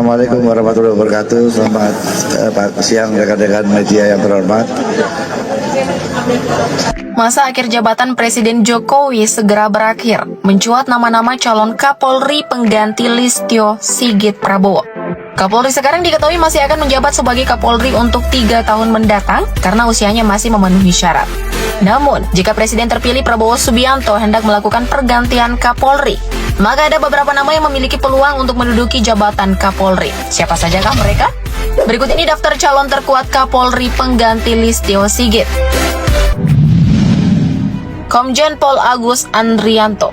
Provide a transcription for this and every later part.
Assalamualaikum warahmatullahi wabarakatuh. Selamat siang rekan-rekan media yang terhormat. Masa akhir jabatan Presiden Jokowi segera berakhir. Mencuat nama-nama calon Kapolri pengganti Listio Sigit Prabowo. Kapolri sekarang diketahui masih akan menjabat sebagai Kapolri untuk 3 tahun mendatang karena usianya masih memenuhi syarat. Namun, jika Presiden terpilih Prabowo Subianto hendak melakukan pergantian Kapolri, maka ada beberapa nama yang memiliki peluang untuk menduduki jabatan Kapolri. Siapa sajakah mereka? Berikut ini daftar calon terkuat Kapolri pengganti Listio Sigit. Komjen Pol Agus Andrianto.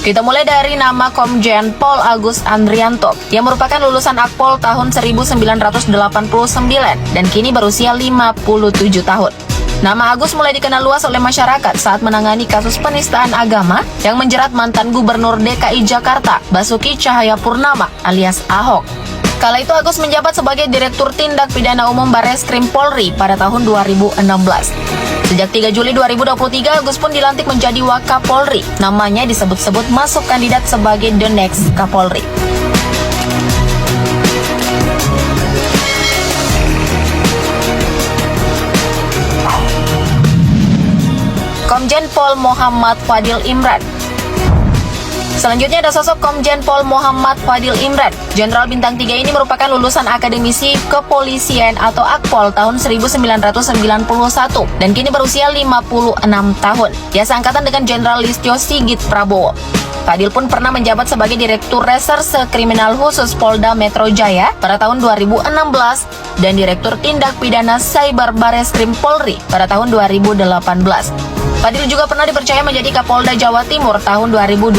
Kita mulai dari nama Komjen Pol Agus Andrianto yang merupakan lulusan Akpol tahun 1989 dan kini berusia 57 tahun. Nama Agus mulai dikenal luas oleh masyarakat saat menangani kasus penistaan agama yang menjerat mantan Gubernur DKI Jakarta, Basuki Cahayapurnama alias Ahok. Kala itu Agus menjabat sebagai Direktur Tindak Pidana Umum Barreskrim Polri pada tahun 2016. Sejak 3 Juli 2023, Agus pun dilantik menjadi Wakapolri. Namanya disebut-sebut masuk kandidat sebagai the next Kapolri. Komjen Pol Muhammad Fadil Imran. Selanjutnya ada sosok Komjen Pol Muhammad Fadil Imran. Jenderal Bintang 3 ini merupakan lulusan Akademisi Kepolisian atau Akpol tahun 1991 dan kini berusia 56 tahun. Ia seangkatan dengan Jenderal Listio Sigit Prabowo. Fadil pun pernah menjabat sebagai Direktur Reserse Kriminal Khusus Polda Metro Jaya pada tahun 2016 dan Direktur Tindak Pidana Cyber Barreskrim Polri pada tahun 2018. Fadil juga pernah dipercaya menjadi Kapolda Jawa Timur tahun 2020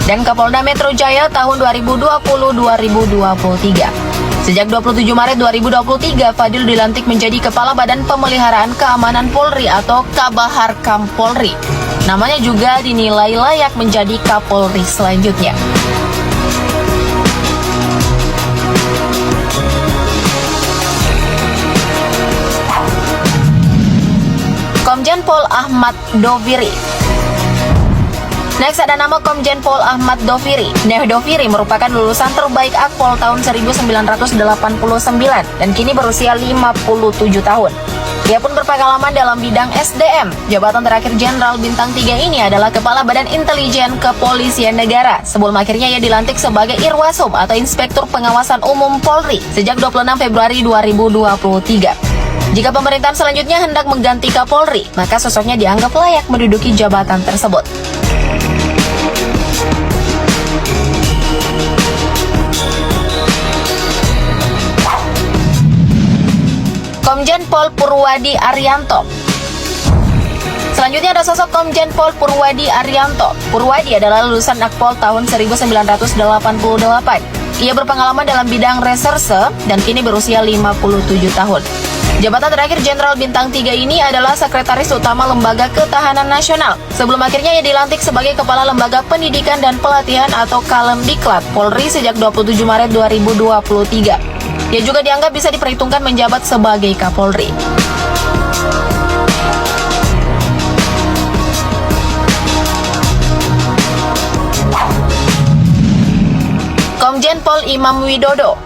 dan Kapolda Metro Jaya tahun 2020-2023. Sejak 27 Maret 2023, Fadil dilantik menjadi Kepala Badan Pemeliharaan Keamanan Polri atau Kabaharkam Polri. Namanya juga dinilai layak menjadi Kapolri selanjutnya. Komjen Pol Ahmad Doviri. Next ada nama Komjen Pol Ahmad Doviri. Doviri merupakan lulusan terbaik Akpol tahun 1989 dan kini berusia 57 tahun. Ia pun berpengalaman dalam bidang SDM. Jabatan terakhir Jenderal Bintang 3 ini adalah Kepala Badan Intelijen Kepolisian Negara. Sebelum akhirnya ia dilantik sebagai Irwasum atau Inspektur Pengawasan Umum Polri sejak 26 Februari 2023. Jika pemerintahan selanjutnya hendak mengganti Kapolri, maka sosoknya dianggap layak menduduki jabatan tersebut. Komjen Pol Purwadi Arianto. Selanjutnya ada sosok Komjen Pol Purwadi Arianto. Purwadi adalah lulusan Akpol tahun 1988. Ia berpengalaman dalam bidang reserse dan kini berusia 57 tahun. Jabatan terakhir Jenderal Bintang 3 ini adalah Sekretaris Utama Lembaga Ketahanan Nasional. Sebelum akhirnya ia dilantik sebagai Kepala Lembaga Pendidikan dan Pelatihan atau Kalemdiklat Polri sejak 27 Maret 2023. Ia juga dianggap bisa diperhitungkan menjabat sebagai Kapolri. Komjen Pol Imam Widodo.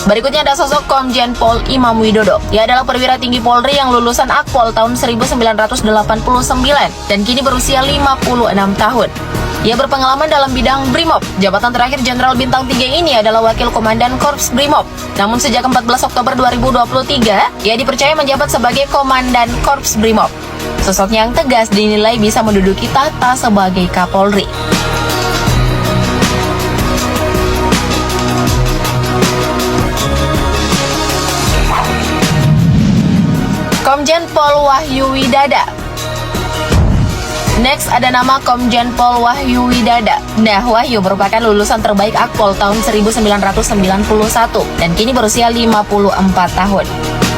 Berikutnya ada sosok Komjen Pol Imam Widodo. Ia adalah perwira tinggi Polri yang lulusan Akpol tahun 1989 dan kini berusia 56 tahun. Ia berpengalaman dalam bidang Brimob. Jabatan terakhir Jenderal Bintang 3 ini adalah Wakil Komandan Korps Brimob. Namun sejak 14 Oktober 2023, ia dipercaya menjabat sebagai Komandan Korps Brimob. Sosoknya yang tegas dinilai bisa menduduki tahta sebagai Kapolri. Komjen Pol Wahyu Widada. Next ada nama Komjen Pol Wahyu Widada. Nah, Wahyu merupakan lulusan terbaik Akpol tahun 1991 dan kini berusia 54 tahun.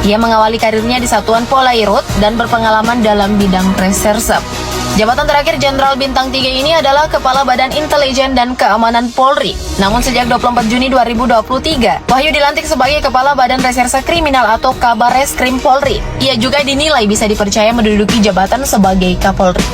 Ia mengawali karirnya di Satuan Polairut dan berpengalaman dalam bidang reserse. Jabatan terakhir Jenderal Bintang 3 ini adalah Kepala Badan Intelijen dan Keamanan Polri. Namun sejak 24 Juni 2023, Wahyu dilantik sebagai Kepala Badan Reserse Kriminal atau Kabarreskrim Polri. Ia juga dinilai bisa dipercaya menduduki jabatan sebagai Kapolri.